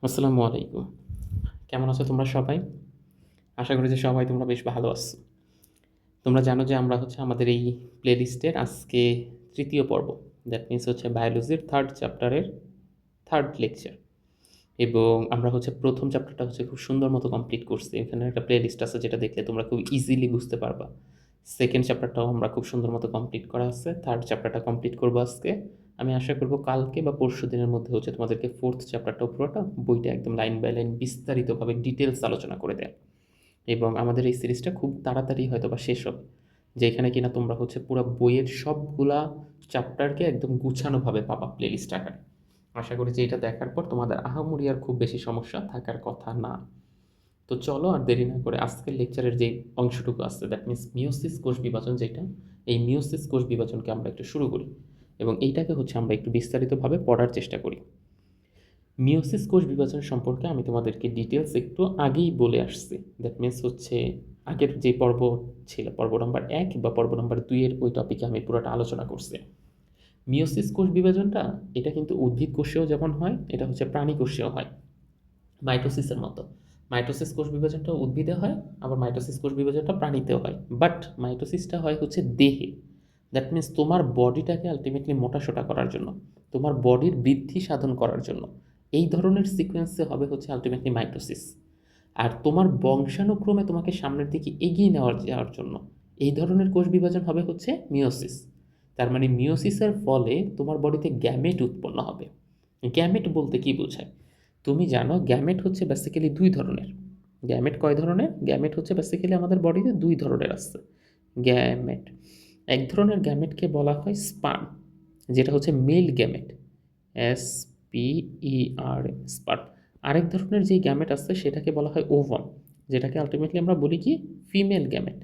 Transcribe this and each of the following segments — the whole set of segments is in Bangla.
আসসালামু আলাইকুম। কেমন আছো তোমরা সবাই? আশা করি যে সবাই তোমরা বেশ ভালো আছো। তোমরা জানো যে আমরা আমাদের এই প্লেলিস্টের আজকে ৩য় পর্ব। দ্যাট মিনস বায়োলজির 3rd চ্যাপ্টারের 3rd লেকচার। এবং আমরা ১ম চ্যাপ্টারটা খুব সুন্দর মতো কমপ্লিট করছি। এখানে একটা প্লেলিস্ট আছে যেটা দেখলে তোমরা খুব ইজিলি বুঝতে পারবা। 2nd চ্যাপ্টারটাও আমরা খুব সুন্দর মতো কমপ্লিট করা আছে। 3rd চ্যাপ্টারটা কমপ্লিট করবো আজকে। আমি আশা করব কালকে বা পরশুদিনের মধ্যে তোমাদেরকে 4th চ্যাপ্টারটাও পুরোটা বইটা একদম লাইন বাই লাইন বিস্তারিতভাবে ডিটেইলস আলোচনা করে দেয়া। এবং আমাদের এই সিরিজটা খুব তাড়াতাড়ি হয়তোবা শেষ হবে। যেখানে কিনা তোমরা পুরা বইয়ের সবগুলা চ্যাপ্টারকে একদম গুছানোভাবে পাবা প্লেলিস্ট আকারে। আশা করি যে এটা দেখার পর তোমাদের আহামরি আর খুব বেশি সমস্যা থাকার কথা না। তো চলো আর দেরি না করে আজকের লেকচারের যে অংশটুকু আছে দ্যাট মিনস মিওসিস কোষ বিভাজন যেটা, এই মিওসিস কোষ বিভাজনকে আমরা একটু শুরু করি এবং এইটাকে আমরা একটু বিস্তারিতভাবে পড়ার চেষ্টা করি। মিওসিস কোষ বিভাজন সম্পর্কে আমি তোমাদেরকে ডিটেলস একটু আগেই বলে আসছি। দ্যাট মিনস আগের যে পর্ব ছিল, পর্ব নম্বর 1 বা পর্ব নম্বর 2 এর ওই টপিকে আমি পুরোটা আলোচনা করছি। মিওসিস কোষ বিভাজনটা এটা কিন্তু উদ্ভিদ কোষেও যেমন হয়, এটা প্রাণী কোষেও হয় মাইটোসিসের মতো। মাইটোসিস কোষ বিভাজনটা উদ্ভিদে হয়, আবার মাইটোসিস কোষ বিভাজনটা প্রাণীতেও হয়। বাট মাইটোসিসটা হয় দেহে। দ্যাট মিনস তোমার বডিটাকে আলটিমেটলি মোটাসোটা করার জন্য, তোমার বডির বৃদ্ধি সাধন করার জন্য এই ধরনের সিকোয়েন্সে হবে আলটিমেটলি মাইটোসিস। আর তোমার বংশানুক্রমে তোমাকে সামনের দিকে এগিয়ে যাওয়ার জন্য এই ধরনের কোষ বিভাজন হবে মিওসিস। তার মানে মিওসিসের ফলে তোমার বডিতে গ্যামেট উৎপন্ন হবে। গ্যামেট বলতে কি বোঝায়? তুমি জানো গ্যামেট বেসিক্যালি 2 ধরনের। গ্যামেট কয় ধরনের? গ্যামেট বেসিক্যালি আমাদের বডিতে 2 ধরনের আছে গ্যামেট। এক ধরনের গ্যামেটকে বলা হয় স্পার্ম, যেটা মেল গ্যামেট, SPER, স্পার্ম। আরেক ধরনের যে গ্যামেট আছে সেটাকে বলা হয় ওভাম, যেটাকে আলটিমেটলি আমরা বলি কি ফিমেল গ্যামেট।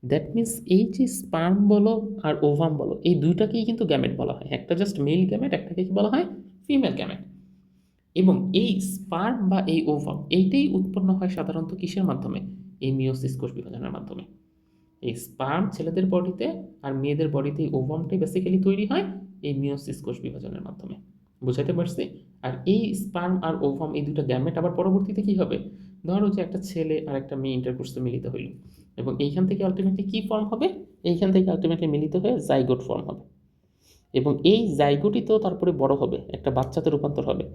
দ্যাট মিনস এই যে স্পার্ম বলো আর ওভাম বলো, এই দুইটাকেই কিন্তু গ্যামেট বলা হয়। একটা জাস্ট মেল গ্যামেট, একটাকে কি বলা হয় ফিমেল গ্যামেট। এবং এই স্পার্ম বা এই ওভাম এইটাই উৎপন্ন হয় সাধারণত কিসের মাধ্যমে? এই মিওসিস কোষ বিভাজনের মাধ্যমে। এই স্পার্ম ছেলেদের বডিতে আর মেয়েদের বডিতে এই ওভামটাই বেসিক্যালি তৈরি হয় এই মিওসিস কোষ বিভাজনের মাধ্যমে। বুঝাতে পারছি? আর এই স্পার্ম আর ওভাম এই দুটো গ্যামেট আবার পরবর্তীতে কি হবে? ধরো যে একটা ছেলে আর একটা মেয়ে ইন্টারকোর্সে মিলিত হইল এবং এইখান থেকে আলটিমেটলি কি ফর্ম হবে? এইখান থেকে আলটিমেটলি মিলিত হয়ে জাইগোট ফর্ম হবে এবং এই জাইগোটই তো তারপরে বড় হবে, একটা বাচ্চাতে রূপান্তর হবে।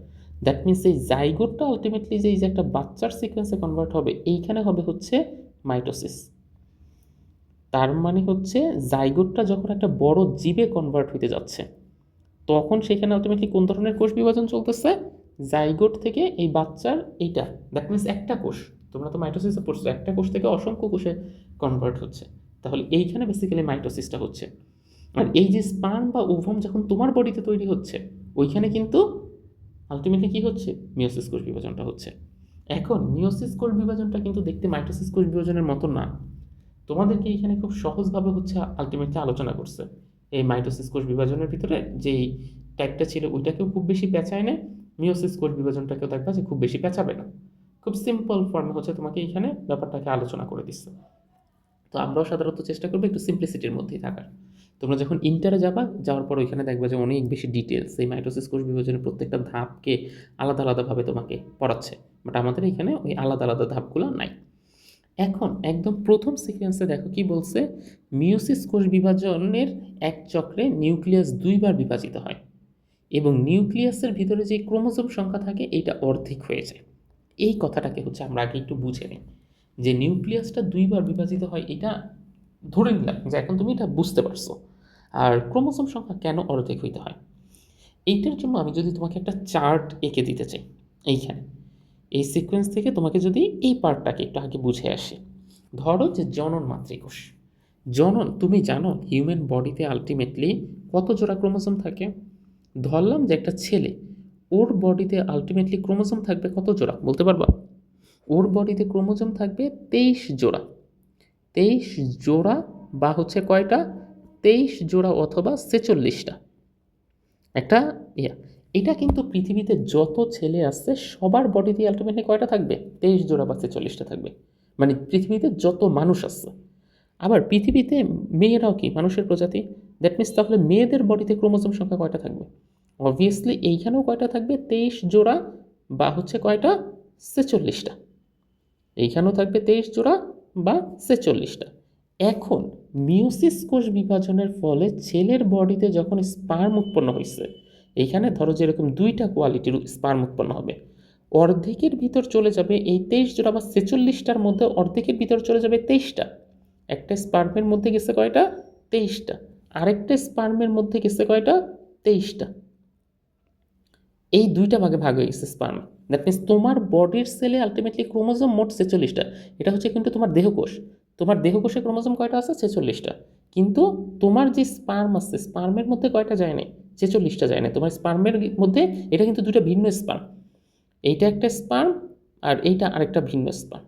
দ্যাট মিনস এই জাইগোটটা আলটিমেটলি যে একটা বাচ্চার সিকোয়েন্সে কনভার্ট হবে, এইখানে হবে মাইটোসিস। তার মানে জাইগোটটা যখন একটা বড় জীবে কনভার্ট হইতে যাচ্ছে, তখন সেখানে আলটিমেটলি কোন ধরনের কোষ বিভাজন চলতেছে? জাইগোট থেকে এই বাচ্চার এইটা, দ্যাট মিনস একটা কোষ। তোমরা তো মাইটোসিসে পড়ছো, একটা কোষ থেকে অসংখ্য কোষে কনভার্ট হচ্ছে। তাহলে এইখানে বেসিক্যালি মাইটোসিসটা হচ্ছে। আর এই যে স্পার্ম বা ওভাম যখন তোমার বডিতে তৈরি হচ্ছে, ওইখানে কিন্তু আলটিমেটলি কি হচ্ছে? মিওসিস কোষ বিভাজনটা হচ্ছে। এখন মিওসিস কোষ বিভাজনটা কিন্তু দেখতে মাইটোসিস কোষ বিভাজনের মতো না। তোমাদেরকে এখানে খুব সহজভাবে আলটিমেটলি আলোচনা করছে। এই মাইটোসিস কোষ বিভাজনের ভিতরে যেই টাইপটা ছিল ওইটাকেও খুব বেশি পেঁচায় না, মিওসিস কোষ বিভাজনটাকেও দেখবা যে খুব বেশি পেঁচাবে না। খুব সিম্পল ফর্মে তোমাকে এখানে ব্যাপারটাকে আলোচনা করে দিচ্ছে। তো আমরাও সাধারণত চেষ্টা করবো একটু সিম্পলিসিটির মধ্যেই থাকার। তোমরা যখন ইন্টারে যাওয়ার পর ওইখানে দেখবা যে অনেক বেশি ডিটেলস এই মাইটোসিস কোষ বিভাজনের প্রত্যেকটা ধাপকে আলাদা আলাদাভাবে তোমাকে পড়াচ্ছে। বাট আমাদের এখানে ওই আলাদা আলাদা ধাপগুলো নাই। এখন একদম প্রথম সিকোয়েন্সে দেখো কি বলছে? মিওসিস কোষ বিভাজনের এক চক্রে নিউক্লিয়াস 2 বার বিভাজিত হয় এবং নিউক্লিয়াসের ভিতরে যে ক্রোমোজোম সংখ্যা থাকে এইটা অর্ধেক হয়ে যায়। এই কথাটাকে আমরা আগে একটু বুঝে নিই যে নিউক্লিয়াসটা 2 বার বিভাজিত হয়, এটা ধরে নিলাম যে এখন তুমি এটা বুঝতে পারছো। আর ক্রোমোজোম সংখ্যা কেন অর্ধেক হইতে হয়, এইটার জন্য আমি যদি তোমাকে একটা চার্ট এঁকে দিতে চাই, এইখানে এই সিকোয়েন্স থেকে তোমাকে যদি এই পার্টটাকে একটু আগে বুঝে আসে। ধরো যে জনন মাতৃকোষ। জনন, তুমি জানো হিউম্যান বডিতে আলটিমেটলি কত জোড়া ক্রোমোজোম থাকে? ধরলাম যে একটা ছেলে, ওর বডিতে আলটিমেটলি ক্রোমোজোম থাকবে কত জোড়া বলতে পারবা? ওর বডিতে ক্রোমোজোম থাকবে 23 জোড়া। 23 জোড়া বা কয়টা? 23 জোড়া অথবা 46টা একটা ইয়া। এটা কিন্তু পৃথিবীতে যত ছেলে আছে সবার বডিতে আলটিমেটলি কয়টা থাকবে? 23 জোড়া বা 46টা থাকবে। মানে পৃথিবীতে যত মানুষ আছে। আবার পৃথিবীতে মেয়েরাও কি মানুষের প্রজাতি? দ্যাট মিনস তাহলে মেয়েদের বডিতে ক্রোমোজোম সংখ্যা কয়টা থাকবে? অবভিয়াসলি এইখানেও কয়টা থাকবে? 23 জোড়া বা হচ্ছে কয়টা 46টা। এইখানেও থাকবে 23 জোড়া বা 46টা। এখন মিওসিস কোষ বিভাজনের ফলে ছেলের বডিতে যখন স্পার্ম উৎপন্ন হয়েছে, এইখানে ধরো যেরকম দুইটা কোয়ালিটির স্পার্ম উৎপন্ন হবে, অর্ধেকের ভিতর চলে যাবে এই 23 জোড়া বা 46টার মধ্যে অর্ধেকের ভিতর চলে যাবে 23টা। একটা স্পার্মের মধ্যে গেছে কয়টা? 23টা। আরেকটা স্পার্মের মধ্যে গেছে কয়টা? 23টা। এই দুইটা ভাগে ভাগ হয়ে গেছে স্পার্ম। দ্যাট মিনস তোমার বডির সেলে আলটিমেটলি ক্রোমোজোম মোট 46টা। এটা হচ্ছে কিন্তু তোমার দেহকোষ। তোমার দেহকোষে ক্রোমোজোম কয়টা আছে? 46টা। কিন্তু তোমার যে স্পার্ম আছে, স্পার্মের মধ্যে কয়টা যায় নাই? 46টা যায় না। তোমার স্পার্মের মধ্যে এটা কিন্তু দুটো ভিন্ন স্পার্ম। এইটা একটা স্পার্ম আর এইটা আরেকটা ভিন্ন স্পার্ম।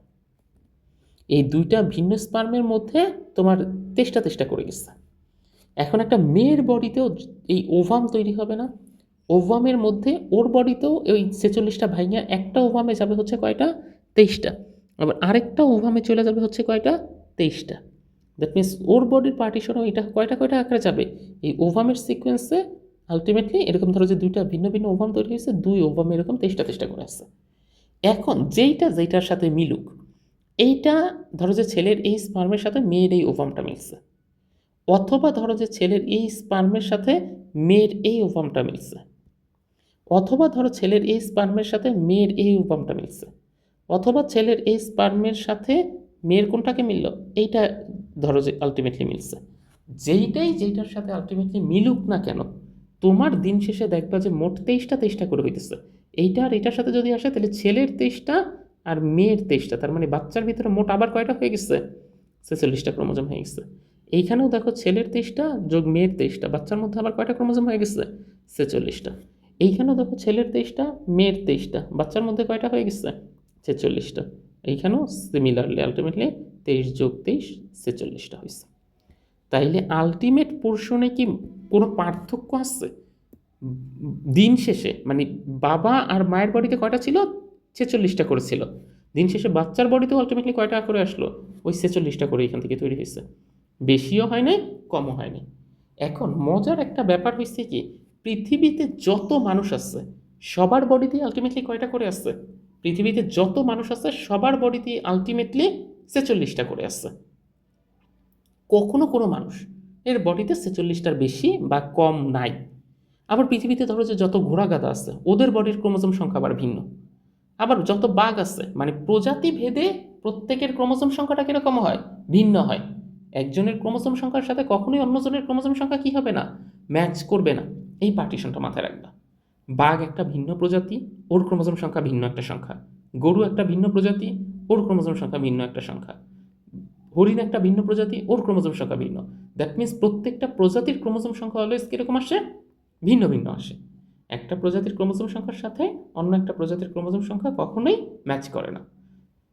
এই দুইটা ভিন্ন স্পার্মের মধ্যে তোমার তেষ্টা তেষ্টা করে গেছে। এখন একটা মেয়ের বডিতেও এই ওভাম তৈরি হবে না? ওভামের মধ্যে ওর বডিতেও ওই 46টা ভাইঙা একটা ওভামে যাবে হচ্ছে কয়টা? 23টা। আবার আরেকটা ওভামে চলে যাবে হচ্ছে কয়টা? 23টা। দ্যাট মিনস ওর বডির পার্টিশনও এটা কয়টা কয়টা আকারে যাবে? এই ওভামের সিকোয়েন্সে আলটিমেটলি এরকম ধরো যে দুইটা ভিন্ন ভিন্ন ওভাম তৈরি হয়েছে, দুই ওভাম এরকম 23টা করে আসছে। এখন যেইটার সাথে মিলুক, এইটা ধরো যে ছেলের এই স্পার্মের সাথে মেয়ের এই ওভামটা মিলছে, অথবা ধরো যে ছেলের এই স্পার্মের সাথে মেয়ের এই ওভামটা মিলছে, অথবা ধরো ছেলের এই স্পার্মের সাথে মেয়ের এই ওভামটা মিলছে, অথবা ছেলের এই স্পার্মের সাথে মেয়ের কোনটাকে মিলল, এইটা ধরো যে আলটিমেটলি মিলছে। যেইটার সাথে আলটিমেটলি মিলুক না কেন, তোমার দিন শেষে দেখবা যে মোট 23টা করে হইতেছে। এইটা আর এটার সাথে যদি আসে তাহলে ছেলের 23টা আর মেয়ের 23টা, তার মানে বাচ্চার ভিতরে মোট আবার কয়টা হয়ে গেছে? 46টা ক্রোমোজোম হয়ে গেছে। এইখানেও দেখো ছেলের 23টা যোগ মেয়ের 23টা, বাচ্চার মধ্যে আবার কয়টা ক্রোমোজোম হয়ে গেছে? 46টা। এইখানেও দেখো ছেলের 23টা মেয়ের 23টা, বাচ্চার মধ্যে কয়টা হয়ে গেছে? 46টা। এইখানেও সিমিলারলি আলটিমেটলি 23 যোগ 23 46টা হয়েছে। তাইলে আলটিমেট পোর্শনে কি কোনো পার্থক্য আছে? দিন শেষে মানে বাবা আর মায়ের বডিতে কয়টা ছিল? 46টা করে ছিল। দিন শেষে বাচ্চার বডিতেও আলটিমেটলি কয়টা করে আসলো? ওই 46টা করে এখান থেকে তৈরি হয়েছে। বেশিও হয় নাই, কমও হয় নাই। এখন মজার একটা ব্যাপার হয়েছে কি, পৃথিবীতে যত মানুষ আছে সবার বডিতেই আলটিমেটলি কয়টা করে আসছে? পৃথিবীতে যত মানুষ আছে সবার বডিতেই আলটিমেটলি 46টা করে আসছে। কখনো কোনো মানুষ এর বডিতে 46টার বেশি বা কম নাই। আবার পৃথিবীতে ধরো যে যত ঘোড়া গাধা আছে ওদের বডির ক্রোমোজোম সংখ্যা আবার ভিন্ন। আবার যত বাঘ আছে মানে প্রজাতি ভেদে প্রত্যেকের ক্রোমোজোম সংখ্যাটা কীরকম হয়? ভিন্ন হয়। একজনের ক্রোমোজোম সংখ্যার সাথে কখনোই অন্যজনের ক্রোমোজোম সংখ্যা কী হবে না? ম্যাচ করবে না। এই পার্টিশনটা মাথায় রাখবা। বাঘ একটা ভিন্ন প্রজাতি, ওর ক্রোমোজোম সংখ্যা ভিন্ন একটা সংখ্যা। গরু একটা ভিন্ন প্রজাতি, ওর ক্রোমোজোম সংখ্যা ভিন্ন একটা সংখ্যা। হরিণ একটা ভিন্ন প্রজাতি, ওর ক্রোমোজোম সংখ্যা ভিন্ন। দ্যাট মিনস প্রত্যেকটা প্রজাতির ক্রোমোজোম সংখ্যা অলওয়েজ কীরকম আসে? ভিন্ন ভিন্ন আসে। একটা প্রজাতির ক্রোমোজোম সংখ্যার সাথে অন্য একটা প্রজাতির ক্রোমোজোম সংখ্যা কখনোই ম্যাচ করে না।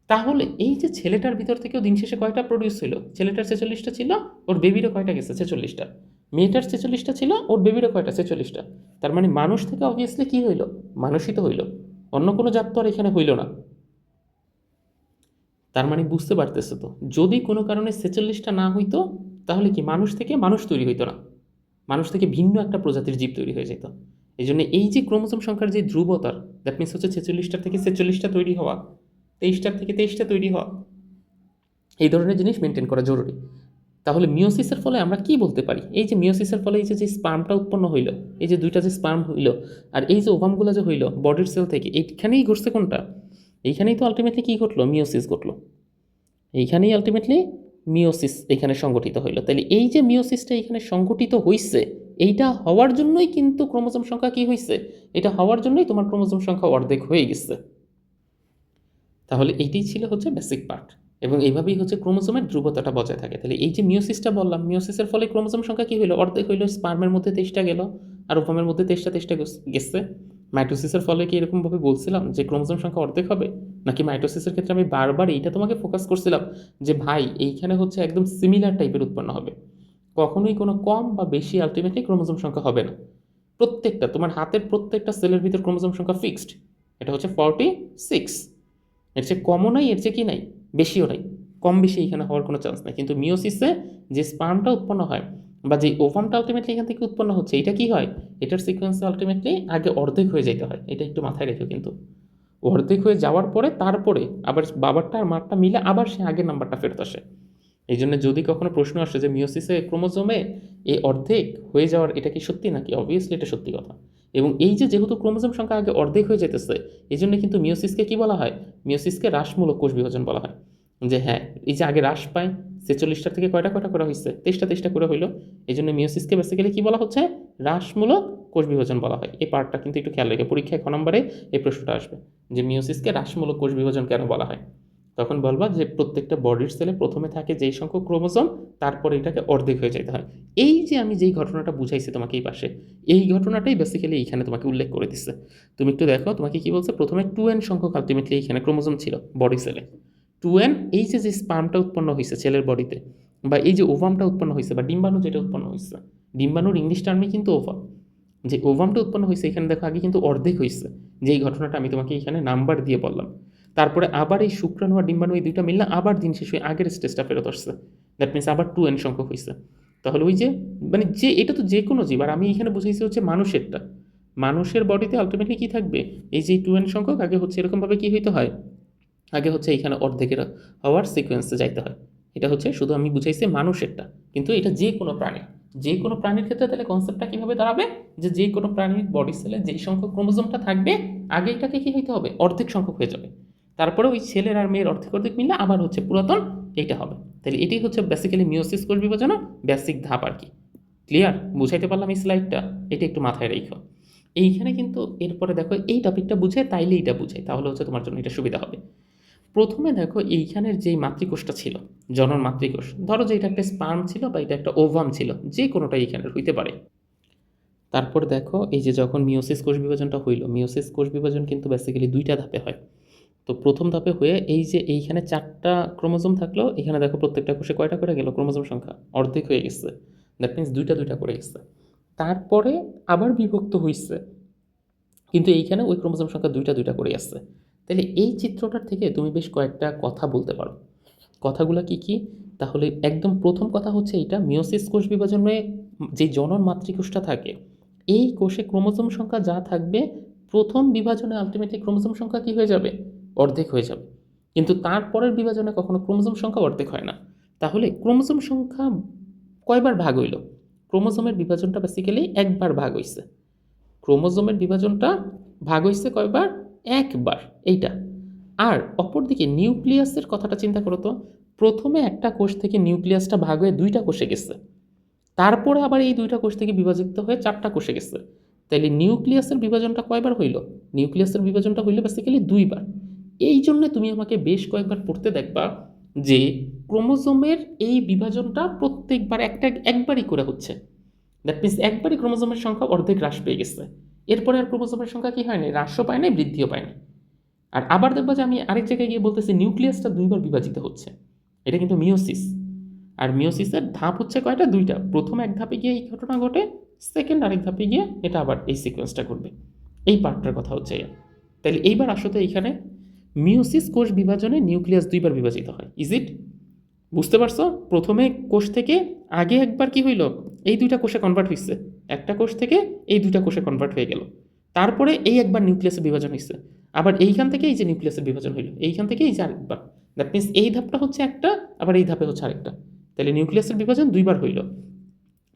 তাহলে এই যে ছেলেটার ভিতর থেকেও দিন শেষে কয়টা প্রডিউস হইল? ছেলেটার 46টা ছিল, ওর বেবিরও কয়টা গেছে? 46টা। মেয়েটার 46টা ছিল, ওর বেবিরও কয়টা? 46টা। তার মানে মানুষ থেকে অবভিয়াসলি কি হইল? মানুষই তো হইল, অন্য কোনো জাত তো আর এখানে হইল না। তার মানে বুঝতে পারতেছে তো, যদি কোনো কারণে 46টা না হইতো তাহলে কি মানুষ থেকে মানুষ তৈরি হইতো না, মানুষ থেকে ভিন্ন একটা প্রজাতির জীব তৈরি হয়ে যেত। এই জন্য এই যে ক্রোমোজোম সংখ্যার যে ধ্রুবতার, দ্যাট মিনস হচ্ছে 46টা থেকে 46টা তৈরি হওয়া, 23টার থেকে 23টা তৈরি হওয়া, এই ধরনের জিনিস মেনটেন করা জরুরি। তাহলে মিওসিসের ফলে আমরা কি বলতে পারি? এই যে মিওসিসের ফলে এই যে স্পার্মটা উৎপন্ন হইল, এই যে দুইটা যে স্পার্ম হইল আর এই যে ওভামগুলো যে হইল বডির সেল থেকে, এইখানেই ঘটছে কোনটা? এইখানেই তো আলটিমেটলি কী ঘটলো? মিওসিস ঘটলো। এইখানেই আলটিমেটলি মিওসিস এখানে সংগঠিত হইল। তাহলে এই যে মিওসিসটা এখানে সংগঠিত হইছে, এইটা হওয়ার জন্যই কিন্তু ক্রোমোজোম সংখ্যা কি হইছে? এটা হওয়ার জন্যই তোমার ক্রোমোজোম সংখ্যা অর্ধেক হয়ে গেছে। তাহলে এইটাই ছিল হচ্ছে বেসিক পার্ট, এবং এইভাবেই হচ্ছে ক্রোমোজোমের ধ্রুবতাটা বজায় থাকে। তাহলে এই যে মিওসিসটা বললাম, মিওসিসের ফলে ক্রোমোজোম সংখ্যা কি হইলো? অর্ধেক হইলো। স্পার্মের মধ্যে 23টা গেল আর ওভামের মধ্যে 23টা গেছে। মাইটোসিসের ফলে কি এরকমভাবে বলছিলাম যে ক্রোমোজোম সংখ্যা অর্ধেক হবে? নাকি মাইটোসিসের ক্ষেত্রে আমি বারবার এইটা তোমাকে ফোকাস করছিলাম যে ভাই এইখানে হচ্ছে একদম সিমিলার টাইপের উৎপন্ন হবে, কখনোই কোনো কম বা বেশি আলটিমেটলি ক্রোমোজোম সংখ্যা হবে না। প্রত্যেকটা তোমার হাতের প্রত্যেকটা সেলের ভিতর ক্রোমোজোম সংখ্যা ফিক্সড, এটা হচ্ছে 46। এর চেয়ে কমও নাই, এর চেয়ে কি নাই, বেশিও নাই। কম বেশি এখানে হওয়ার কোনো চান্স নাই। কিন্তু মিওসিসে যে স্পার্মটা উৎপন্ন হয় বা যে ওভামটা আলটিমেটলি এখান থেকে উৎপন্ন হচ্ছে, এটা কি হয়? এটার সিকোয়েন্সে আলটিমেটলি আগে অর্ধেক হয়ে যেতে হয়। এটা একটু মাথায় রেখো কিন্তু। অর্ধেক হয়ে যাওয়ার পরে তারপরে আবার বাবারটা আর মারটা মিলে আবার সে আগের নাম্বারটা ফেরত আসে। এই জন্য যদি কখনো প্রশ্ন আসে যে মিওসিসে ক্রোমোজোমে এই অর্ধেক হয়ে যাওয়ার এটা কি সত্যি নাকি, অবভিয়াসলি এটা সত্যি কথা। এবং এই যে যেহেতু ক্রোমোজোম সংখ্যা আগে অর্ধেক হয়ে যেতেছে, এই জন্য কিন্তু মিওসিসকে কি বলা হয়, মিওসিসকে হ্রাসমূলক কোষ বিভাজন বলা হয়। যে হ্যাঁ, এই যে আগে হ্রাস পায় 46টা থেকে কয়টা করা হয়েছে, 23টা করে হইলো, এই জন্য মিওসিসকে বেসিক্যালি কি বলা হচ্ছে, হ্রাসমূলক কোষ বিভাজন বলা হয়। এই পার্টটা কিন্তু একটু খেয়াল রেখে পরীক্ষায় ক নম্বরে এই প্রশ্নটা আসবে যে মিওসিসকে হ্রাসমূলক কোষ বিভাজন কেন বলা হয়। তখন বলবা যে প্রত্যেকটা বডির সেলে প্রথমে থাকে যেই সংখ্যক ক্রোমোজোম, তারপরে এটাকে অর্ধেক হয়ে যেতে হয়। এই যে আমি যেই ঘটনাটা বুঝাইছি তোমাকে এই পাশে, এই ঘটনাটাই বেসিক্যালি এইখানে তোমাকে উল্লেখ করে দিচ্ছে। তুমি একটু দেখো তোমাকে কি বলছে, প্রথমে 2n সংখ্যক আলটিমেটলি এইখানে ক্রোমোজোম ছিল বডি সেলে। 2n, এই যে স্পার্মটা উৎপন্ন হয়েছে ছেলের বডিতে, বা এই যে ওভামটা উৎপন্ন হয়েছে বা ডিম্বাণু যেটা উৎপন্ন হয়েছে, ডিম্বাণুর ইংলিশ টার্মই কিন্তু ওভাম, যে ওভামটা উৎপন্ন হয়েছে এখানে দেখো আগে কিন্তু অর্ধেক হয়েছে, যেই ঘটনাটা আমি তোমাকে এখানে নাম্বার দিয়ে বললাম। তারপরে আবার এই শুক্রাণু আর ডিম্বাণু এই দুইটা মিললে আবার দিন শেষ হয়ে আগের স্টেজটা ফেরত আসছে, দ্যাট মিনস আবার 2n সংখ্যক হয়েছে। তাহলে ওই যে মানে যে এটা তো যে কোনো জীব, আর আমি এখানে বুঝাইছি হচ্ছে মানুষেরটা, মানুষের বডিতে আলটিমেটলি কি থাকবে, এই যে 2n সংখ্যক আগে হচ্ছে এরকমভাবে কি হইতে হয়, আগে হচ্ছে এইখানে অর্ধেকের হওয়ার সিকোয়েন্সে যাইতে হয়। এটা হচ্ছে শুধু আমি বুঝাইছি মানুষেরটা, কিন্তু এটা যে কোনো প্রাণী, যে কোনো প্রাণীর ক্ষেত্রে তাহলে কনসেপ্টটা কীভাবে দাঁড়াবে, যে যে কোনো প্রাণীর বডি সেলে যেই সংখ্যক ক্রোমোজোমটা থাকবে আগে এটাকে কী হইতে হবে, অর্ধেক সংখ্যক হয়ে যাবে, তারপরে ওই ছেলের আর মেয়ের অর্ধেক অর্ধেক মিললে আবার হচ্ছে পুরাতন এইটা হবে। তাহলে এটাই হচ্ছে বেসিক্যালি মিওসিস কোষ বিভাজনের বেসিক ধাপ আর কি। ক্লিয়ার, বুঝাইতে পারলাম এই স্লাইডটা, এটা একটু মাথায় রেখো। এইখানে কিন্তু এরপরে দেখো এই টপিকটা বুঝে তাইলে এইটা বুঝাই, তাহলে হচ্ছে তোমার জন্য এটা সুবিধা হবে। প্রথমে দেখো এইখানের যেই মাতৃকোষটা ছিল, জনন মাতৃকোষ, ধরো যে এটা একটা স্পার্ম ছিল বা এটা একটা ওভাম ছিল, যে কোনোটাই এখানের হইতে পারে। তারপর দেখো এই যে যখন মিওসিস কোষ বিভাজনটা হইল, মিওসিস কোষ বিভাজন কিন্তু বেসিক্যালি দুইটা ধাপে হয়। তো প্রথম ধাপে হয়ে এই যে এইখানে 4টা ক্রোমোজোম থাকলো, এখানে দেখো প্রত্যেকটা কোষে কয়টা করে গেল ক্রোমোজোম সংখ্যা, অর্ধেক হয়ে গেছে, দ্যাট মিনস দুইটা করে গেছে। তারপরে আবার বিভক্ত হইছে, কিন্তু এইখানে ওই ক্রোমোজোম সংখ্যা দুইটা করে আসছে। তাহলে এই চিত্রটার থেকে তুমি বেশ কয়েকটা কথা বলতে পারো। কথাগুলো কি কি, তাহলে একদম প্রথম কথা হচ্ছে এইটা, মিওসিস কোষ বিভাজনে যে জনন মাতৃকোষটা থাকে, এই কোষে ক্রোমোজোম সংখ্যা যা থাকবে, প্রথম বিভাজনে আলটিমেটলি ক্রোমোজোম সংখ্যা কি হয়ে যাবে, অর্ধেক হয়ে যাবে। কিন্তু তারপরের বিভাজনে কখনো ক্রোমোজোম সংখ্যা অর্ধেক হয় না। তাহলে ক্রোমোজোম সংখ্যা কয়বার ভাগ হইল, ক্রোমোজোমের বিভাজনটা বেসিক্যালি একবার ভাগ হইছে, ক্রোমোজোমের বিভাজনটা ভাগ হইছে কয়বার, একবার, এইটা। আর অপরদিকে নিউক্লিয়াসের কথাটা চিন্তা করো তো, প্রথমে একটা কোষ থেকে নিউক্লিয়াসটা ভাগ হয়ে দুইটা কোষে গেছে, তারপরে আবার এই দুইটা কোষ থেকে বিভাজিত হয়ে 4টা কোষে গেছে। তাইলে নিউক্লিয়াসের বিভাজনটা কয়বার হইল, নিউক্লিয়াসের বিভাজনটা হইল বেসিক্যালি 2বার। এই জন্য তুমি আমাকে বেশ কয়েকবার পড়তে দেখবা যে ক্রোমোজোমের এই বিভাজনটা প্রত্যেকবার একবারই করে হচ্ছে, দ্যাট মিনস একবারই ক্রোমোজোমের সংখ্যা অর্ধেক হ্রাস পেয়ে গেছে, এরপরে আর ক্রোমোজোমের সংখ্যা কি হয়নি, হ্রাসও পায় নাই বৃদ্ধিও পায় না। আর আবার দেখবা যে আমি আরেক জায়গায় গিয়ে বলতেছি নিউক্লিয়াসটা 2বার বিভাজিত হচ্ছে, এটা কিন্তু মিওসিস। আর মিওসিসের ধাপ হচ্ছে কয়টা, 2টা, প্রথম এক ধাপে গিয়ে এই ঘটনা ঘটে, সেকেন্ড আরেক ধাপে গিয়ে এটা আবার এই সিকোয়েন্সটা করবে। এই পার্টটার কথা হচ্ছে। তাহলে এইবার আসলে এইখানে মিওসিস কোষ বিভাজনে নিউক্লিয়াস 2বার বিভাজিত হয়, ইজ ইট, বুঝতে পারছো? প্রথমে কোষ থেকে আগে একবার কি হইল, এই দুইটা কোষে কনভার্ট হয়েছে, একটা কোষ থেকে এই দুইটা কোষে কনভার্ট হয়ে গেল, তারপরে এই একবার নিউক্লিয়াসের বিভাজন হয়েছে, আবার এইখান থেকে এই যে নিউক্লিয়াসের বিভাজন হইল, এইখান থেকে এই যে আরেকবার, দ্যাট মিনস এই ধাপটা হচ্ছে একটা, আবার এই ধাপে হচ্ছে আরেকটা। তাহলে নিউক্লিয়াসের বিভাজন 2বার হইল।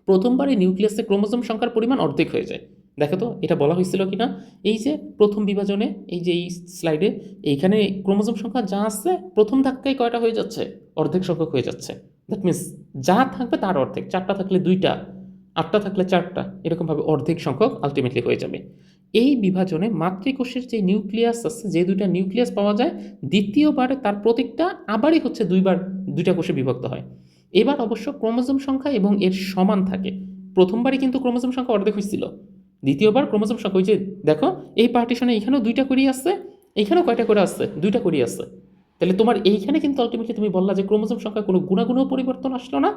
প্রথমবারে নিউক্লিয়াসের ক্রোমোজোম সংখ্যার পরিমাণ অর্ধেক হয়ে যায়। দেখো তো এটা বলা হয়েছিল কি না, এই যে প্রথম বিভাজনে এই যে এই স্লাইডে এইখানে ক্রোমোজোম সংখ্যা যা আছে প্রথম ধাক্কায় কয়টা হয়ে যাচ্ছে, অর্ধেক সংখ্যক হয়ে যাচ্ছে। দ্যাট মিনস যা থাকবে তার অর্ধেক, 4টা থাকলে 2টা, 8টা থাকলে 4টা, এরকমভাবে অর্ধেক সংখ্যক আলটিমেটলি হয়ে যাবে। এই বিভাজনে মাতৃকোষের যে নিউক্লিয়াস আছে, যে 2টা নিউক্লিয়াস পাওয়া যায়, দ্বিতীয়বারে তার প্রত্যেকটা আবারই হচ্ছে 2বার 2টা কোষে বিভক্ত হয়। এবার অবশ্য ক্রোমোজোম সংখ্যা এবং এর সমান থাকে, প্রথমবারই কিন্তু ক্রোমোজোম সংখ্যা অর্ধেক হয়েছিল, দ্বিতীয়বার ক্রোমোজোম সংখ্যা ওই যে দেখো এই পার্টিশনে এইখানেও 2টা করেই আসছে, এইখানেও কয়টা করে আসছে, 2টা করেই আসছে। তাহলে তোমার এইখানে কিন্তু আলটিমেটলি তুমি বললা যে ক্রোমোজোম সংখ্যা কোনো গুণাগুণও পরিবর্তন আসলো না,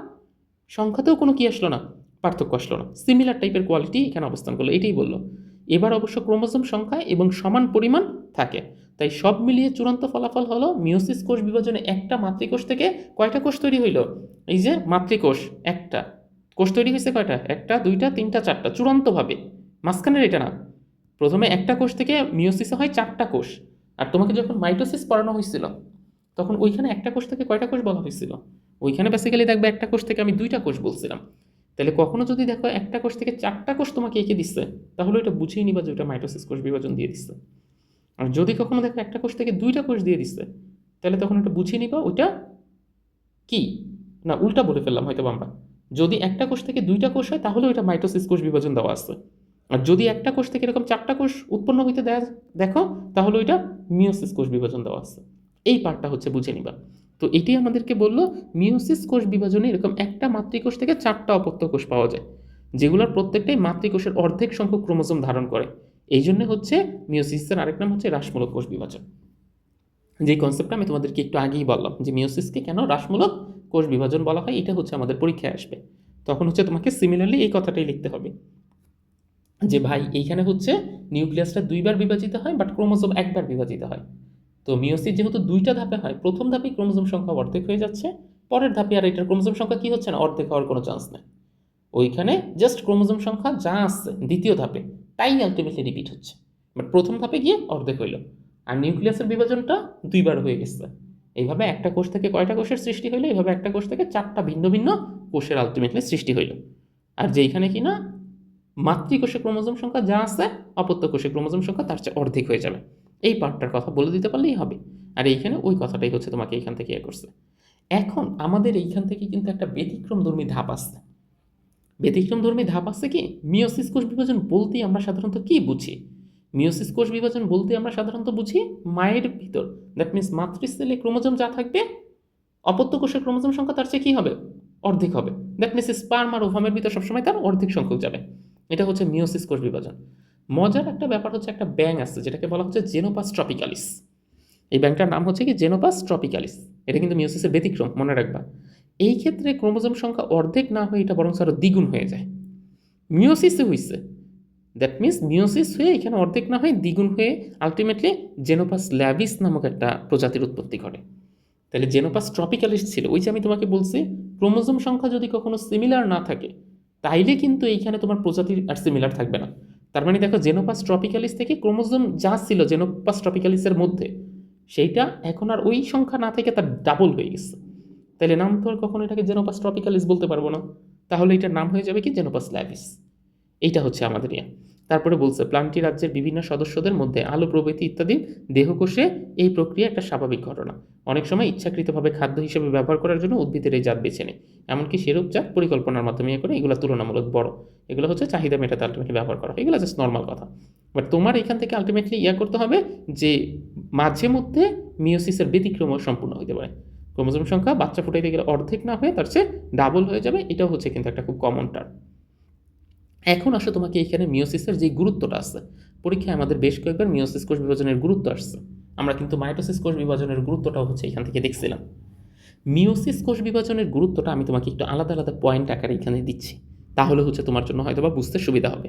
সংখ্যাতেও কোনো কি আসলো না, পার্থক্য আসলো না, সিমিলার টাইপের কোয়ালিটি এখানে অবস্থান করলো, এটাই বললো। এবার অবশ্য ক্রোমোজোম সংখ্যা এবং সমান পরিমাণ থাকে, তাই সব মিলিয়ে চূড়ান্ত ফলাফল হলো মিওসিস কোষ বিভাজনে একটা মাতৃকোষ থেকে কয়টা কোষ তৈরি হইল, এই যে মাতৃকোষ একটা কোষ তৈরি হয়েছে কয়টা, 1টা 2টা 3টা 4টা, চূড়ান্তভাবে, মাঝখানের এটা না। প্রথমে একটা কোষ থেকে মিওসিসে হয় 4টা কোষ, আর তোমাকে যখন মাইটোসিস পড়ানো হয়েছিল তখন ওইখানে একটা কোষ থেকে কয়টা কোষ বলা হয়েছিল? ওইখানে বেসিক্যালি দেখবে একটা কোষ থেকে আমি 2টা কোষ বলছিলাম। তাহলে কখনো যদি দেখো একটা কোষ থেকে 4টা কোষ তোমাকে এঁকে দিচ্ছে, তাহলে ওইটা বুঝিয়ে নিবা যে ওটা মাইটোসিস কোষ বিভাজন দিয়ে দিচ্ছে। আর যদি কখনো দেখো একটা কোষ থেকে 2টা কোষ দিয়ে দিচ্ছে, তাহলে তখন ওটা বুঝিয়ে নিবা ওইটা কি, না উল্টা বলে ফেললাম হয়তো আমরা। যদি একটা কোষ থেকে 2টা কোষ হয় তাহলে ওইটা মাইটোসিস কোষ বিভাজন দেওয়া আছে। আর যদি একটা কোষ থেকে এরকম 4টা কোষ উৎপন্ন হইতে দেখো, তাহলে ওইটা মিওসিস কোষ বিভাজন দেওয়া আছে। এই পার্টটা হচ্ছে বুঝে নিবা। তো এটি আমাদেরকে বললো মিওসিস কোষ বিভাজনে এরকম একটা মাতৃকোষ থেকে 4টা অপত্য কোষ পাওয়া যায়, যেগুলোর প্রত্যেকটাই মাতৃকোষের অর্ধেক সংখ্যক ক্রোমোজোম ধারণ করে। এই জন্য হচ্ছে মিওসিসের আরেক নাম হচ্ছে হ্রাসমূলক কোষ বিভাজন। যে কনসেপ্টটা আমি তোমাদেরকে একটু আগেই বললাম যে মিওসিসকে কেন হ্রাসমূলক কোষ বিভাজন বলা হয়, এটা হচ্ছে আমাদের পরীক্ষায় আসবে। তখন হচ্ছে তোমাকে সিমিলারলি এই কথাটাই লিখতে হবে যে ভাই এইখানে হচ্ছে নিউক্লিয়াসটা 2বার বিভাজিত হয় বাট ক্রোমোজোম 1বার বিভাজিত হয়। তো মিওসিস যেহেতু 2টা ধাপে হয়, প্রথম ধাপে ক্রোমোজোম সংখ্যা অর্ধেক হয়ে যাচ্ছে, পরের ধাপে আর এটার ক্রোমোজোম সংখ্যা কি হচ্ছে না, অর্ধেক হওয়ার কোনো চান্স নেই। ওইখানে জাস্ট ক্রোমোজোম সংখ্যা যা আসছে দ্বিতীয় ধাপে তাই আলটিমেটলি রিপিট হচ্ছে, বাট প্রথম ধাপে গিয়ে অর্ধেক হইল। আর নিউক্লিয়াসের বিভাজনটা 2বার হয়ে গেছে। এইভাবে একটা কোষ থেকে কয়টা কোষের সৃষ্টি হইলো, এইভাবে একটা কোষ থেকে 4টা ভিন্ন ভিন্ন কোষের আলটিমেটলি সৃষ্টি হইল। আর যেইখানে কিনা মাতৃকোষে ক্রোমোজোম সংখ্যা যা আছে, অপত্য কোষে ক্রোমোজোম সংখ্যা তার চেয়ে অর্ধেক হয়ে যাবে। এই পার্টটার কথা বলে দিতে পারলেই হবে। আর এইখানে ওই কথাটাই হচ্ছে তোমাকে এইখান থেকে করছে। এখন আমাদের এইখান থেকে কিন্তু একটা ব্যতিক্রমধর্মী ধাপ আসছে। ব্যতিক্রমধর্মী ধাপ আছে কি, মিওসিস কোষ বিভাজন বলতে আমরা সাধারণত কি বুঝি? মিওসিস কোষ বিভাজন বলতে আমরা সাধারণত বুঝি মায়ের ভিতর, দ্যাট মিনস মাতৃস্থলে ক্রোমোজোম যা থাকবে, অপত্য কোষের ক্রোমোজোম সংখ্যা তার চেয়ে কী হবে, অর্ধেক হবে। দ্যাট মিনস স্পার্ম আর ওভামের ভিতর সবসময় তার অর্ধেক সংখ্যক যাবে। এটা হচ্ছে মিওসিস কোষ বিভাজন। মজার একটা ব্যাপার হচ্ছে একটা ব্যাঙ আছে যেটাকে বলা হচ্ছে জেনোপাস ট্রপিক্যালিস। এই ব্যাঙটার নাম হচ্ছে কি জেনোপাস ট্রপিক্যালিস। এটা কিন্তু মিওসিসের ব্যতিক্রম, মনে রাখবা। এই ক্ষেত্রে ক্রোমোজোম সংখ্যা অর্ধেক না হয়ে এটা বরং আরও দ্বিগুণ হয়ে যায়। মিওসিসে হয়েছে, দ্যাট মিনস মিওসিস হয়ে এখানে অর্ধেক না হয়ে দ্বিগুণ হয়ে আলটিমেটলি জেনোপাস ল্যাভিস নামক একটা প্রজাতির উৎপত্তি ঘটে। তাহলে জেনোপাস ট্রপিক্যালিস ছিল, ওই যে আমি তোমাকে বলছি ক্রোমোজোম সংখ্যা যদি কখনো সিমিলার না থাকে তাইলে কিন্তু এইখানে তোমার প্রজাতির আর সিমিলার থাকবে না। তার মানে দেখো জেনোপাস ট্রপিক্যালিস থেকে ক্রোমোজোম যা ছিল জেনোপাস ট্রপিক্যালিসের মধ্যে, সেইটা এখন আর ওই সংখ্যা না থেকে তার ডাবল হয়ে গেছে। তাহলে নাম তো আর কখনো এটাকে জেনোপাস ট্রপিক্যালিস বলতে পারবো না, তাহলে এটার নাম হয়ে যাবে কি জেনোপাস ল্যাভিস। এইটা হচ্ছে আমাদের ইয়ে। তারপরে বলছে প্লান্টি রাজ্যের বিভিন্ন সদস্যদের মধ্যে আলো প্রভৃতি ইত্যাদি দেহকোষে এই প্রক্রিয়া একটা স্বাভাবিক ঘটনা। অনেক সময় ইচ্ছাকৃতভাবে খাদ্য হিসেবে ব্যবহার করার জন্য উদ্ভিদের এই জাত বেছে নেয়, এমনকি সেরূপ জাত পরিকল্পনার মাধ্যমে করে এগুলো তুলনামূলক বড়, এগুলো হচ্ছে চাহিদা মেটাতে আলটিমেটলি ব্যবহার করা হয়, এগুলো জাস্ট নর্মাল কথা। বাট তোমার এখান থেকে আলটিমেটলি করতে হবে যে মাঝে মধ্যে মিওসিসের ব্যতিক্রম সম্পূর্ণ হতে পারে, ক্রোমোজোম সংখ্যা বাচ্চা ফুটাইতে গেলে অর্ধেক না হয়ে তার চেয়ে ডাবল হয়ে যাবে। এটাও হচ্ছে কিন্তু একটা খুব কমন টার্ম। এখন আসলে তোমাকে এখানে মিওসিসের যে গুরুত্বটা আছে, পরীক্ষায় আমাদের বেশ কয়েকবার মিওসিস কোষ বিভাজনের গুরুত্ব আসছে, আমরা কিন্তু মাইটোসিস কোষ বিভাজনের গুরুত্বটাও হচ্ছে এখান থেকে দেখছিলাম। মিওসিস কোষ বিভাজনের গুরুত্বটা আমি তোমাকে একটু আলাদা আলাদা পয়েন্ট আকারে এখানে দিচ্ছি, তাহলে হচ্ছে তোমার জন্য হয়তো বা বুঝতে সুবিধা হবে।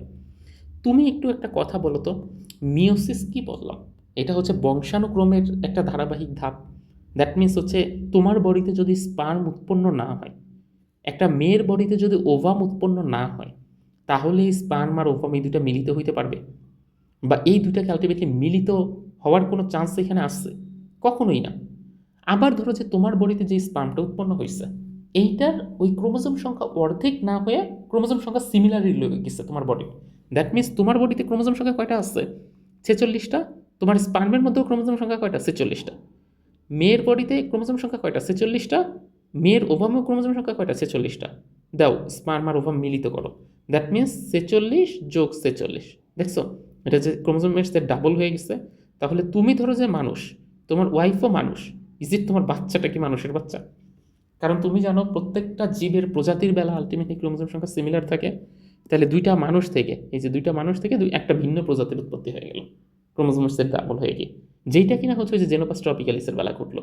তুমি একটু একটা কথা বলো তো, মিওসিস কি বললাম? এটা হচ্ছে বংশানুক্রমের একটা ধারাবাহিক ধাপ। দ্যাট মিনস হচ্ছে তোমার বডিতে যদি স্পার্ম উৎপন্ন না হয়, একটা মেয়ের বডিতে যদি ওভাম উৎপন্ন না হয়, তাহলে এই স্পার্ম আর ওভাম এই দুটা মিলিত হইতে পারবে? বা এই দুটাকে আলটিমেটলি মিলিত হওয়ার কোনো চান্স এখানে আসছে? কখনোই না। আবার ধরো যে তোমার বডিতে যে স্পার্মটা উৎপন্ন হয়েছে, এইটার ওই ক্রোমোজোম সংখ্যা অর্ধেক না হয়ে ক্রোমোজোম সংখ্যা সিমিলারলি লেগে গেছে তোমার বডি। দ্যাট মিনস তোমার বডিতে ক্রোমোজোম সংখ্যা কয়টা আছে? 46টা। তোমার স্পার্মের মধ্যেও ক্রোমোজোম সংখ্যা কয়টা? 46টা। মেয়ের বডিতে ক্রোমোজোম সংখ্যা কয়টা? 46টা। মেয়ের ওভামেও ক্রোমোজোম সংখ্যা কয়টা? 46টা। দাও স্পার্ম আর ওভাম মিলিত করো, দ্যাট মিনস 46 যোগ 46। দেখছো এটা যে ক্রোমোজোমের সে ডাবল হয়ে গেছে। তাহলে তুমি ধরো যে মানুষ, তোমার ওয়াইফও মানুষ, ইজ ইট তোমার বাচ্চাটা কি মানুষের বাচ্চা? কারণ তুমি জানো প্রত্যেকটা জীবের প্রজাতির বেলা আলটিমেটলি ক্রোমোজোম সংখ্যা সিমিলার থাকে। তাহলে দুইটা মানুষ থেকে, এই যে দুইটা মানুষ থেকে একটা ভিন্ন প্রজাতির উৎপত্তি হয়ে গেল, ক্রোমোজোমের সেট ডাবল হয়ে গিয়ে, যেইটা কিনা হচ্ছে যে জেনোপাস ট্রপিক্যালিসের বেলা ঘটলো।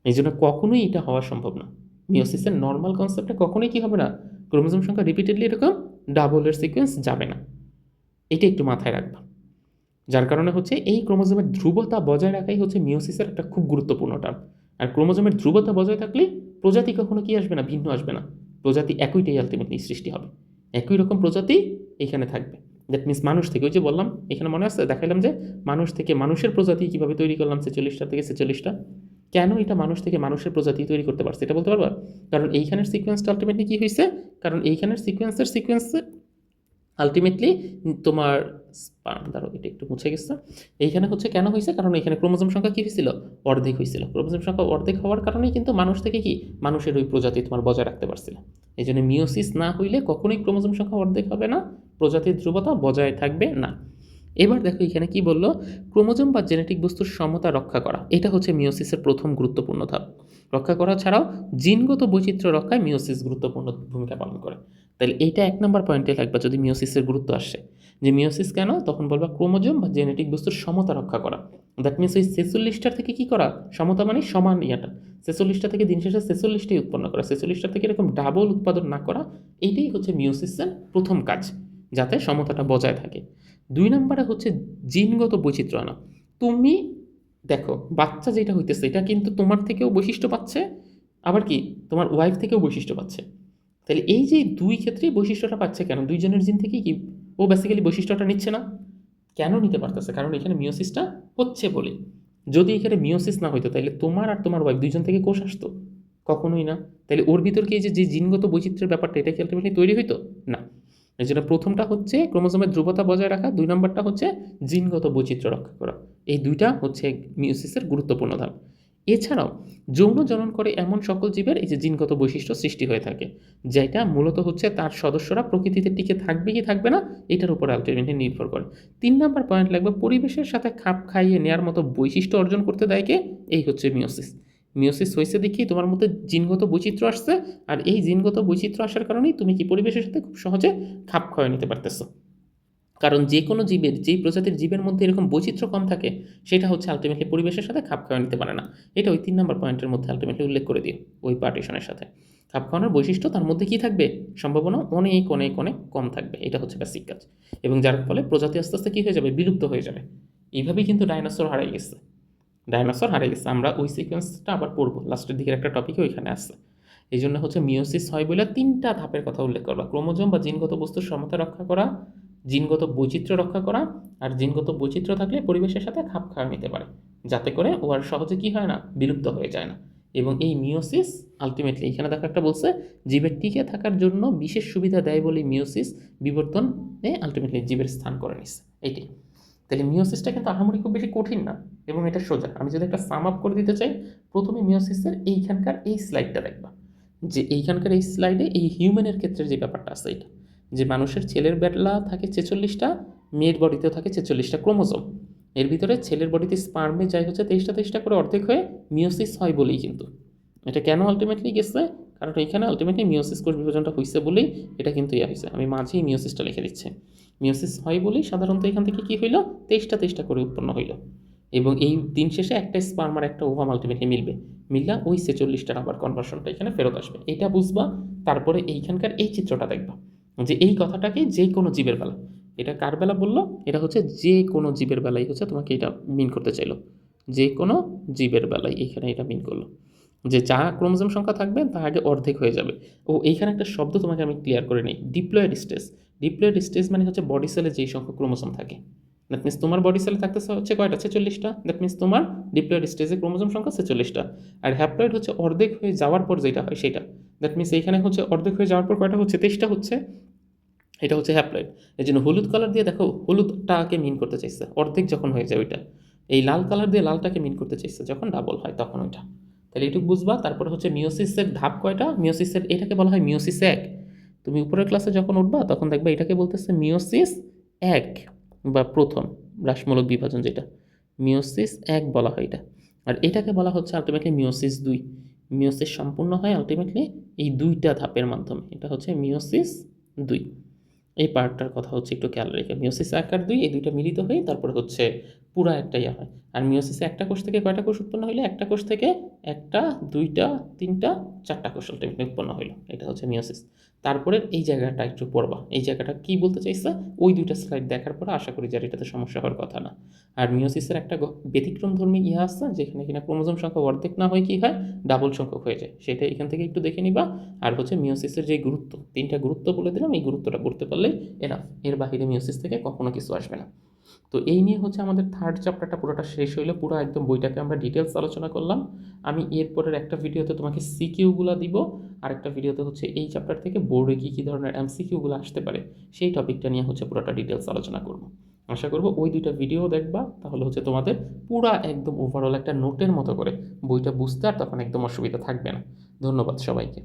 এই জন্য কখনোই এটা হওয়া সম্ভব না। মিওসিসের নর্মাল কনসেপ্টে কখনোই কি হবে না, ক্রোমোজোম সংখ্যা রিপিটেডলি এরকম ডাবলের সিকোয়েন্স যাবে না। এটা একটু মাথায় রাখবা। যার কারণে হচ্ছে এই ক্রোমোজোমের ধ্রুবতা বজায় রাখাই হচ্ছে মিওসিসের একটা খুব গুরুত্বপূর্ণ টার্ম। আর ক্রোমোজোমের ধ্রুবতা বজায় থাকলে প্রজাতি কখনো কি আসবে না, ভিন্ন আসবে না। প্রজাতি একইটাই আলটিমেটলি সৃষ্টি হবে, একই রকম প্রজাতি এখানে থাকবে। দ্যাট মিনস মানুষ থেকে, ওই যে বললাম এখানে মনে আছে দেখাইলাম যে মানুষ থেকে মানুষের প্রজাতি কীভাবে তৈরি করলাম 46টা থেকে 46টা। কেন এটা মানুষ থেকে মানুষের প্রজাতি তৈরি করতে পারছে এটা বলতে পারবা? কারণ এইখানের সিকোয়েন্সটা আলটিমেটলি কী হয়েছে, কারণ এইখানের সিকোয়েন্সে আলটিমেটলি তোমার স্পার্ম, দ্বারা এটা একটু মুছে গেছে, এইখানে হচ্ছে কেন হয়েছে, কারণ এখানে ক্রোমোজোম সংখ্যা কী হয়েছিল, অর্ধেক হয়েছিল। ক্রোমোজোম সংখ্যা অর্ধেক হওয়ার কারণেই কিন্তু মানুষ থেকে কি মানুষের ওই প্রজাতি তোমার বজায় রাখতে পারছিল। এই জন্য মিওসিস না হইলে কখনোই ক্রোমোজোম সংখ্যা অর্ধেক হবে না, প্রজাতির ধ্রুবতা বজায় থাকবে না। এবার দেখো এখানে কি বললো, ক্রোমোজোম বা জেনেটিক বস্তুর সমতা রক্ষা করা, এটা হচ্ছে মিওসিসের প্রথম গুরুত্বপূর্ণ ধাপ। রক্ষা করা ছাড়াও জিনগত বৈচিত্র্য রক্ষায় মিওসিস গুরুত্বপূর্ণ ভূমিকা পালন করে। তাহলে এইটা 1 নম্বর পয়েন্টে লাগবে যদি মিওসিসের গুরুত্ব আসে, যে মিওসিস কেন, তখন বলবা ক্রোমোজোম বা জেনেটিক বস্তুর সমতা রক্ষা করা। দ্যাট মিনস ওই 46টার থেকে কি করা, সমতা মানে সমান ইয়াটা, 46টা থেকে দিন শেষে 46টাই উৎপন্ন করা, 46টা থেকে এরকম ডাবল উৎপাদন না করা, এইটাই হচ্ছে মিওসিসের প্রথম কাজ, যাতে সমতাটা বজায় থাকে। 2 নম্বরে হচ্ছে জিনগত বৈচিত্র্য আনা। তুমি দেখো বাচ্চা যেটা হইতেছে এটা কিন্তু তোমার থেকেও বৈশিষ্ট্য পাচ্ছে, আবার কি তোমার ওয়াইফ থেকেও বৈশিষ্ট্য পাচ্ছে। তাহলে এই যে দুই ক্ষেত্রেই বৈশিষ্ট্যটা পাচ্ছে কেন, দুইজনের জিন থেকেই কি ও বেসিক্যালি বৈশিষ্ট্যটা নিচ্ছে না। কেন নিতে পারতেছে, কারণ এখানে মিওসিসটা হচ্ছে বলে। যদি এখানে মিওসিস না হইতো তাহলে তোমার আর তোমার ওয়াইফ দুইজন থেকে কোষ আসতো, কখনোই না। তাহলে ওর ভিতর কি যে জিনগত বৈচিত্র্যের ব্যাপারটা এটা কি আলটিমেটলি তৈরি হইতো না। এই জন্য প্রথমটা হচ্ছে ক্রোমোজোমের ধ্রুবতা বজায় রাখা, 2 নম্বরটা হচ্ছে জিনগত বৈচিত্র্য রক্ষা করা। এই দুইটা হচ্ছে মিওসিসের গুরুত্বপূর্ণ ধাপ। এছাড়াও যৌন জনন করে এমন সকল জীবের এই যে জিনগত বৈশিষ্ট্য সৃষ্টি হয়ে থাকে, যেটা মূলত হচ্ছে তার সদস্যরা প্রকৃতিতে টিকে থাকবে কি থাকবে না এটার উপর আলটিমেটলি নির্ভর করে। 3 নম্বর পয়েন্ট লাগবে, পরিবেশের সাথে খাপ খাইয়ে নেওয়ার মতো বৈশিষ্ট্য অর্জন করতে দেয় কে, এই হচ্ছে মিওসিস। মিওসিস হয়েছে দেখি তোমার মধ্যে জিনগত বৈচিত্র্য আসছে, আর এই জিনগত বৈচিত্র্য আসার কারণেই তুমি কি পরিবেশের সাথে খুব সহজে খাপ খাওয়ায় নিতে পারতেছো। কারণ যে কোনো জীবের, যেই প্রজাতির জীবের মধ্যে এরকম বৈচিত্র্য কম থাকে সেটা হচ্ছে আলটিমেটলি পরিবেশের সাথে খাপ খাওয়া নিতে পারে না। এটা ওই 3 নম্বর পয়েন্টের মধ্যে আলটিমেটলি উল্লেখ করে দিও, ওই পার্টিশনের সাথে খাপ খাওয়ানোর বৈশিষ্ট্য তার মধ্যে কি থাকবে, সম্ভাবনা অনেক অনেক অনেক কম থাকবে। এটা হচ্ছে বেসিক কাজ, এবং যার ফলে প্রজাতি আস্তে আস্তে কী হয়ে যাবে, বিলুপ্ত হয়ে যাবে। এইভাবেই কিন্তু ডাইনোসর হারিয়ে গেছে, আমরা ওই সিকোয়েন্সটা আবার পড়বো লাস্টের দিকের একটা টপিকে, ওইখানে আসছে। এই জন্য হচ্ছে মিওসিস হয় বলে 3টা ধাপের কথা উল্লেখ করবা, ক্রোমোজোম বা জিনগত বস্তুর সমতা রক্ষা করা, জিনগত বৈচিত্র্য রক্ষা করা, আর জিনগত বৈচিত্র্য থাকলে পরিবেশের সাথে খাপ খাওয়া নিতে পারে, যাতে করে ও আর সহজে কি হয় না, বিলুপ্ত হয়ে যায় না। এবং এই মিওসিস আলটিমেটলি এখানে দেখো একটা বলছে, জীবের টিকে থাকার জন্য বিশেষ সুবিধা দেয় বলে মিওসিস বিবর্তনে আলটিমেটলি জীবের স্থান করে নিচ্ছে, এইটাই। তাহলে মিওসিসটা কিন্তু আহামরি খুব বেশি কঠিন না, এবং এটা সোজা। আমি যদি একটা সাম আপ করে দিতে চাই, প্রথমে মিওসিসের এইখানকার এই স্লাইডটা দেখবা, যে এইখানকার এই স্লাইডে এই হিউম্যানের ক্ষেত্রে যে ব্যাপারটা আছে, এটা যে মানুষের ছেলের বেলা থাকে 46টা, মেয়ের বডিতেও থাকে 46টা ক্রোমোজোম। এর ভিতরে ছেলের বডিতে স্পার্মে যাই হচ্ছে 23টা করে অর্ধেক হয়ে মিওসিস হয় বলেই কিন্তু এটা কেন আলটিমেটলি গেছে, কারণ এখানে আলটিমেটলি মিওসিস কোষ বিভাজনটা হয়েছে বলেই এটা কিন্তু ইয়া হয়েছে। আমি মাঝেই মিওসিসটা লিখে দিচ্ছি, মিওসিস হয় বলেই সাধারণত এখান থেকে কি হইল, 23টা করে উৎপন্ন হইল, এবং এই দিন শেষে একটা স্পার্ম আর একটা ওভাম আলটিমেটলি মিললে ওই 46টার আবার কনভার্সনটা এখানে ফেরত আসবে। এটা বুঝবা, তারপরে এইখানকার এই চিত্রটা দেখবা, যে এই কথাটাকে যে কোনো জীবের বেলা, এটা কার বেলা বললো, এটা হচ্ছে যে কোনো জীবের বেলায় হচ্ছে তোমাকে এটা মিন করতে চাইলো, যে কোনো জীবের বেলায় এখানে এটা মিন করলো, যে যা ক্রোমোজোম সংখ্যা থাকবে তা আগে অর্ধেক হয়ে যাবে। ও এইখানে একটা শব্দ তোমাকে আমি ক্লিয়ার করে নিই, ডিপ্লয়েড স্টেজ। ডিপ্লয়েড স্টেজ মানে হচ্ছে বডি সেলে যেই সংখ্যক ক্রোমোজোম থাকে, দ্যাট মিনস তোমার বডি সেলে থাকতেছে হচ্ছে কয়টা, 46টা। দ্যাট মিনস তোমার ডিপ্লয়েড স্টেজে ক্রোমোজোম সংখ্যা 46টা। আর হ্যাপ্লয়েড হচ্ছে অর্ধেক হয়ে যাওয়ার পর যেটা হয় সেটা, দ্যাট মিনস এইখানে হচ্ছে অর্ধেক হয়ে যাওয়ার পর কয়টা হচ্ছে, 23টা হচ্ছে, এটা হচ্ছে হ্যাপ্লয়েড। এই জন্য হলুদ কালার দিয়ে দেখো হলুদটাকে মিন করতে চাইছে অর্ধেক যখন হয়ে যায় ওইটা, এই লাল কালার দিয়ে লালটাকে মিন করতে চাইছে যখন ডাবল হয় তখন ওইটা। তাহলে এইটুকু বুঝবা। তারপরে হচ্ছে মিওসিসের ধাপ কয়টা, মিওসিসের এটাকে বলা হয় মিওসিস 1। তুমি উপরের ক্লাসে যখন উঠবা তখন দেখবা এটাকে বলতেছে মিওসিস 1 বা প্রথম হ্রাসমূলক বিভাজন, যেটা মিওসিস 1 বলা হয় এটা। আর এটাকে বলা হচ্ছে আলটিমেটলি মিওসিস 2। মিওসিস সম্পূর্ণ হয় আলটিমেটলি এই 2টা ধাপের মাধ্যমে, এটা হচ্ছে মিওসিস 2। এই পার্টটার কথা হচ্ছে একটু খেয়াল রেখে, মিওসিস 1 আর 2 এই 2টা মিলিত হয়ে তারপরে হচ্ছে পুরা একটা ইয়া হয়। আর মিওসিসে একটা কোষ থেকে কয়টা কোষ উৎপন্ন হইলো? একটা কোষ থেকে একটা, দুইটা, তিনটা, চারটা কোষ আলটিমেটলি উৎপন্ন হইলো। এটা হচ্ছে মিওসিস। তারপরে এই জায়গাটা একটু পড়বা, এই জায়গাটা কি বলতে চাইছে ওই দুইটা স্লাইড দেখার পরে আশা করি যে আর এটাতে সমস্যা হওয়ার কথা না। আর মিওসিসের একটা ব্যতিক্রমধর্মী ইহা আছে, যেখানে কিনা ক্রোমোজোম সংখ্যা অর্ধেক না হয় কি হয়, ডাবল সংখ্যক হয়ে যায়। সেটা এখান থেকে একটু দেখে নিবা। আর হচ্ছে মিওসিসের যে গুরুত্ব, তিনটা গুরুত্ব বলে দিলাম, এই গুরুত্বটা পড়তে পারলেই এনাফ। এর বাহিরে মিওসিস থেকে কখনো কিছু আসবে না। তো এই নিয়ে হচ্ছে আমাদের থার্ড চ্যাপ্টারটা পুরোটা শেষ হইলো। পুরো একদম বইটাকে আমরা ডিটেলস আলোচনা করলাম। আমি এরপরের একটা ভিডিওতে তোমাকে সিকিউগুলো দিব, আর একটা ভিডিওতে হচ্ছে এই চ্যাপ্টার থেকে বোর্ডে কী কী ধরনের এমসিকিউগুলো আসতে পারে সেই টপিকটা নিয়ে হচ্ছে পুরোটা ডিটেলস আলোচনা করব। আশা করব ওই দুইটা ভিডিও দেখবা, তাহলে হচ্ছে তোমাদের পুরা একদম ওভারঅল একটা নোটের মতো করে বইটা বুঝতে আর তখন একদম অসুবিধা থাকবে না। ধন্যবাদ সবাইকে।